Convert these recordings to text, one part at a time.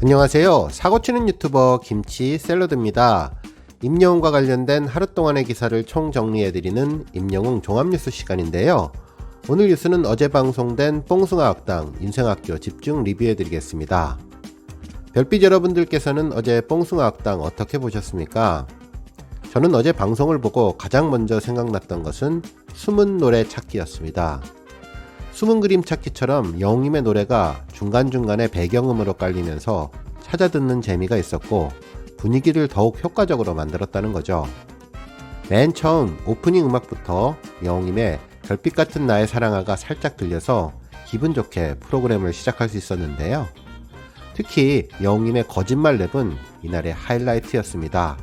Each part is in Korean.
안녕하세요. 사고치는 유튜버 김치 샐러드입니다. 임영웅과 관련된 하루 동안의 기사를 총 정리해드리는 임영웅 종합뉴스 시간인데요. 오늘 뉴스는 어제 방송된 뽕숭아 학당 인생학교 집중 리뷰해드리겠습니다. 별빛 여러분들께서는 어제 뽕숭아 학당 어떻게 보셨습니까? 저는 어제 방송을 보고 가장 먼저 생각났던 것은 숨은 노래 찾기였습니다. 숨은 그림 찾기처럼 영웅님의 노래가 중간중간에 배경음으로 깔리면서 찾아 듣는 재미가 있었고 분위기를 더욱 효과적으로 만들었다는 거죠. 맨 처음 오프닝 음악부터 영웅님의 별빛 같은 나의 사랑아가 살짝 들려서 기분 좋게 프로그램을 시작할 수 있었는데요. 특히 영웅님의 거짓말 랩은 이날의 하이라이트였습니다.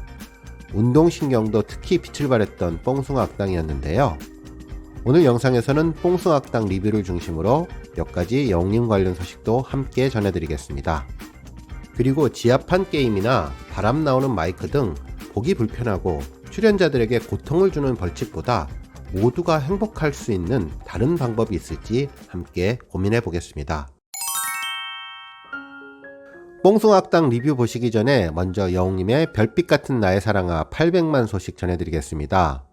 운동신경도 특히 빛을 발했던 뽕숭아 학당이었는데요. 오늘 영상에서는 뽕숭아 학당 리뷰를 중심으로 몇 가지 영웅님 관련 소식도 함께 전해드리겠습니다. 그리고 지압한 게임이나 바람 나오는 마이크 등 보기 불편하고 출연자들에게 고통을 주는 벌칙보다 모두가 행복할 수 있는 다른 방법이 있을지 함께 고민해 보겠습니다. 뽕숭아 학당 리뷰 보시기 전에 먼저 영웅님의 별빛 같은 나의 사랑아 800만 소식 전해드리겠습니다.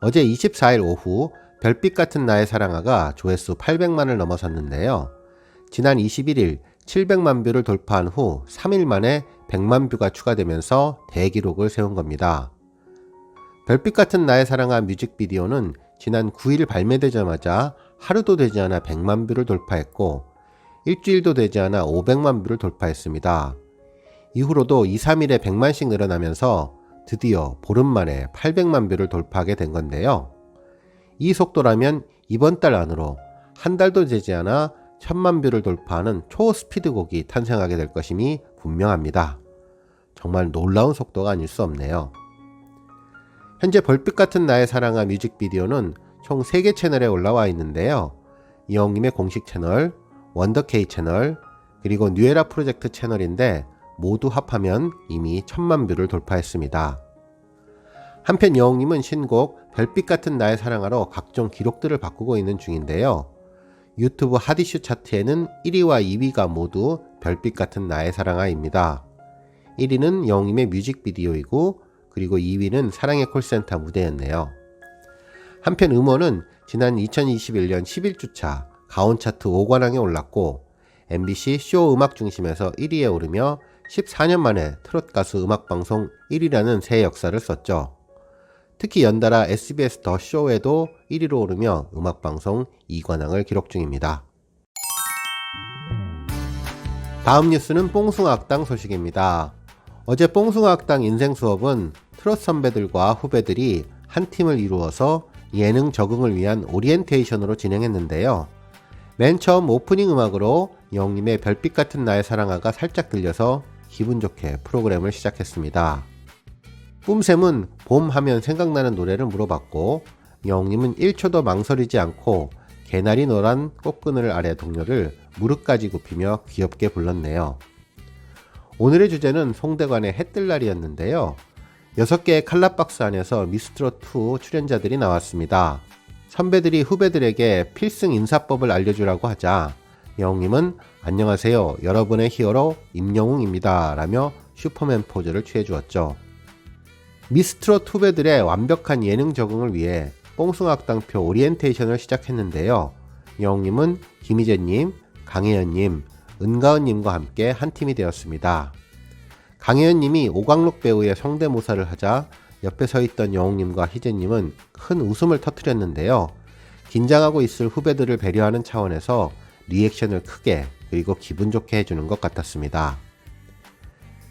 어제 24일 오후 별빛 같은 나의 사랑아가 조회수 800만을 넘어섰는데요. 지난 21일 700만 뷰를 돌파한 후 3일 만에 100만 뷰가 추가되면서 대기록을 세운 겁니다. 별빛 같은 나의 사랑아 뮤직비디오는 지난 9일 발매되자마자 하루도 되지 않아 100만 뷰를 돌파했고 일주일도 되지 않아 500만 뷰를 돌파했습니다. 이후로도 2, 3일에 100만씩 늘어나면서 드디어 보름 만에 800만 뷰를 돌파하게 된 건데요. 이 속도라면 이번 달 안으로 한 달도 되지 않아 1000만 뷰를 돌파하는 초스피드 곡이 탄생하게 될 것임이 분명합니다. 정말 놀라운 속도가 아닐 수 없네요. 현재 별빛 같은 나의 사랑아 뮤직비디오는 총 3개 채널에 올라와 있는데요. 이영웅님의 공식 채널, 원더케이 채널, 그리고 뉴에라 프로젝트 채널인데 모두 합하면 이미 1000만 뷰를 돌파했습니다. 한편 영웅님은 신곡 별빛 같은 나의 사랑아로 각종 기록들을 바꾸고 있는 중인데요. 유튜브 핫이슈 차트에는 1위와 2위가 모두 별빛 같은 나의 사랑아입니다. 1위는 영웅님의 뮤직비디오이고 그리고 2위는 사랑의 콜센터 무대였네요. 한편 음원은 지난 2021년 11주차 가온 차트 5관왕에 올랐고 MBC 쇼 음악 중심에서 1위에 오르며 14년 만에 트롯 가수 음악방송 1위라는 새 역사를 썼죠. 특히 연달아 SBS 더 쇼에도 1위로 오르며 음악방송 2관왕을 기록 중입니다. 다음 뉴스는 뽕숭아 학당 소식입니다. 어제 뽕숭아 학당 인생 수업은 트롯 선배들과 후배들이 한 팀을 이루어서 예능 적응을 위한 오리엔테이션으로 진행했는데요. 맨 처음 오프닝 음악으로 영웅님의 별빛 같은 나의 사랑아가 살짝 들려서 기분 좋게 프로그램을 시작했습니다. 뿜샘은 봄 하면 생각나는 노래를 물어봤고 영웅님은 1초도 망설이지 않고 개나리 노란 꽃그늘 아래 동료를 무릎까지 굽히며 귀엽게 불렀네요. 오늘의 주제는 송대관의 해뜰날이었는데요. 6개의 칼라박스 안에서 미스트롯2 출연자들이 나왔습니다. 선배들이 후배들에게 필승 인사법을 알려주라고 하자 영웅님은 안녕하세요, 여러분의 히어로 임영웅입니다 라며 슈퍼맨 포즈를 취해주었죠. 미스트롯 후배들의 완벽한 예능 적응을 위해 뽕숭아 학당표 오리엔테이션을 시작했는데요. 영웅님은 김희재님, 강혜연님, 은가은님과 함께 한 팀이 되었습니다. 강혜연님이 오광록 배우의 성대모사를 하자 옆에 서 있던 영웅님과 희재님은 큰 웃음을 터뜨렸는데요. 긴장하고 있을 후배들을 배려하는 차원에서 리액션을 크게 그리고 기분 좋게 해주는 것 같았습니다.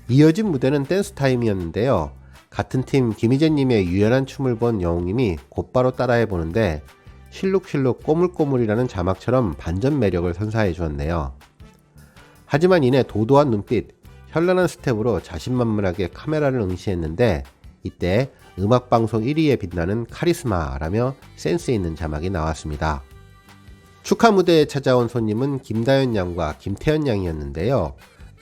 이어진 무대는 댄스 타임이었는데요. 같은 팀 김희재님의 유연한 춤을 본 영웅님이 곧바로 따라해보는데 실룩실룩 꼬물꼬물이라는 자막처럼 반전 매력을 선사해 주었네요. 하지만 이내 도도한 눈빛, 현란한 스텝으로 자신만만하게 카메라를 응시했는데 이때 음악방송 1위에 빛나는 카리스마라며 센스 있는 자막이 나왔습니다. 축하 무대에 찾아온 손님은 김다현 양과 김태현 양이었는데요.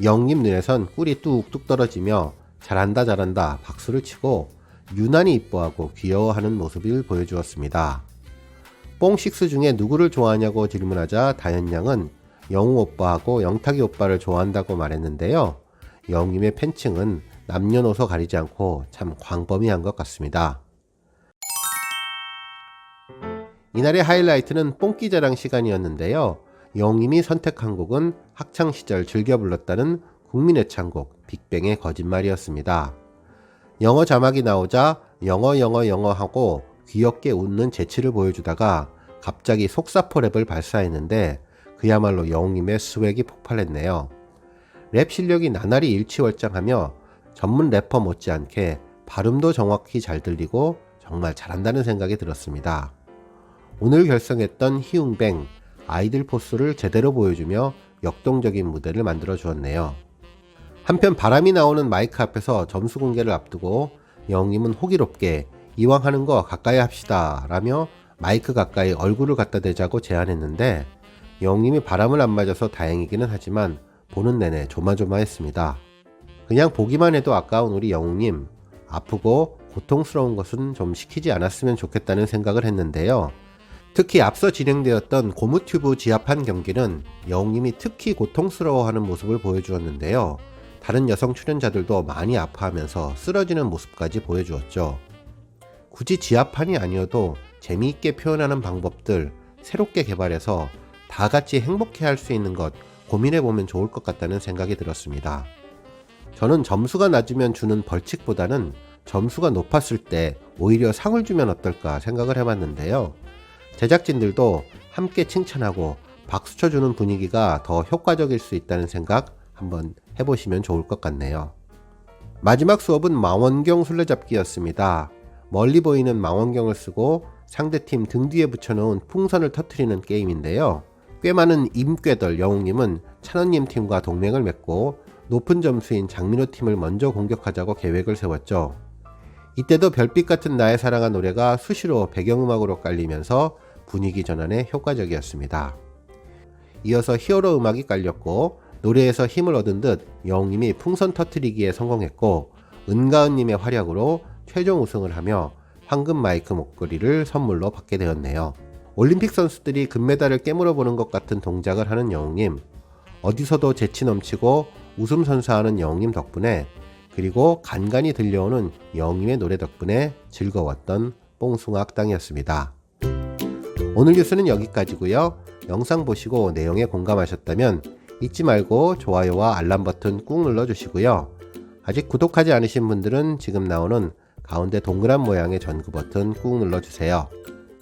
영웅님 눈에선 꿀이 뚝뚝 떨어지며 잘한다 잘한다 박수를 치고 유난히 이뻐하고 귀여워하는 모습을 보여주었습니다. 뽕식스 중에 누구를 좋아하냐고 질문하자 다현 양은 영웅 오빠하고 영탁이 오빠를 좋아한다고 말했는데요. 영웅님의 팬층은 남녀노소 가리지 않고 참 광범위한 것 같습니다. 이날의 하이라이트는 뽕끼자랑 시간이었는데요. 영웅님이 선택한 곡은 학창시절 즐겨 불렀다는 국민애창곡 빅뱅의 거짓말이었습니다. 영어 자막이 나오자 영어 하고 귀엽게 웃는 재치를 보여주다가 갑자기 속사포 랩을 발사했는데 그야말로 영웅님의 스웩이 폭발했네요. 랩 실력이 나날이 일치월장하며 전문 래퍼 못지않게 발음도 정확히 잘 들리고 정말 잘한다는 생각이 들었습니다. 오늘 결성했던 희웅뱅 아이들 포스를 제대로 보여주며 역동적인 무대를 만들어 주었네요. 한편 바람이 나오는 마이크 앞에서 점수 공개를 앞두고 영웅님은 호기롭게 이왕 하는 거 가까이 합시다 라며 마이크 가까이 얼굴을 갖다 대자고 제안했는데 영웅님이 바람을 안 맞아서 다행이기는 하지만 보는 내내 조마조마했습니다. 그냥 보기만 해도 아까운 우리 영웅님, 아프고 고통스러운 것은 좀 시키지 않았으면 좋겠다는 생각을 했는데요. 특히 앞서 진행되었던 고무튜브 지하판 경기는 영웅님이 특히 고통스러워하는 모습을 보여주었는데요. 다른 여성 출연자들도 많이 아파하면서 쓰러지는 모습까지 보여주었죠. 굳이 지하판이 아니어도 재미있게 표현하는 방법들 새롭게 개발해서 다 같이 행복해 할 수 있는 것 고민해보면 좋을 것 같다는 생각이 들었습니다. 저는 점수가 낮으면 주는 벌칙보다는 점수가 높았을 때 오히려 상을 주면 어떨까 생각을 해봤는데요. 제작진들도 함께 칭찬하고 박수 쳐주는 분위기가 더 효과적일 수 있다는 생각 한번 해보시면 좋을 것 같네요. 마지막 수업은 망원경 술래잡기였습니다. 멀리 보이는 망원경을 쓰고 상대팀 등 뒤에 붙여놓은 풍선을 터트리는 게임인데요. 꽤 많은 임꾀들 영웅님은 찬원님 팀과 동맹을 맺고 높은 점수인 장민호 팀을 먼저 공격하자고 계획을 세웠죠. 이때도 별빛 같은 나의 사랑아 노래가 수시로 배경음악으로 깔리면서 분위기 전환에 효과적이었습니다. 이어서 히어로 음악이 깔렸고 노래에서 힘을 얻은 듯 영웅님이 풍선 터트리기에 성공했고 은가은님의 활약으로 최종 우승을 하며 황금 마이크 목걸이를 선물로 받게 되었네요. 올림픽 선수들이 금메달을 깨물어 보는 것 같은 동작을 하는 영웅님, 어디서도 재치 넘치고 웃음 선사하는 영웅님 덕분에 그리고 간간히 들려오는 영웅님의 노래 덕분에 즐거웠던 뽕숭아 학당이었습니다. 오늘 뉴스는 여기까지고요. 영상 보시고 내용에 공감하셨다면 잊지 말고 좋아요와 알람 버튼 꾹 눌러주시고요. 아직 구독하지 않으신 분들은 지금 나오는 가운데 동그란 모양의 전구 버튼 꾹 눌러주세요.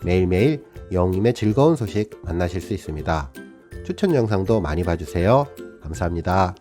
매일매일 영웅님의 즐거운 소식 만나실 수 있습니다. 추천 영상도 많이 봐주세요. 감사합니다.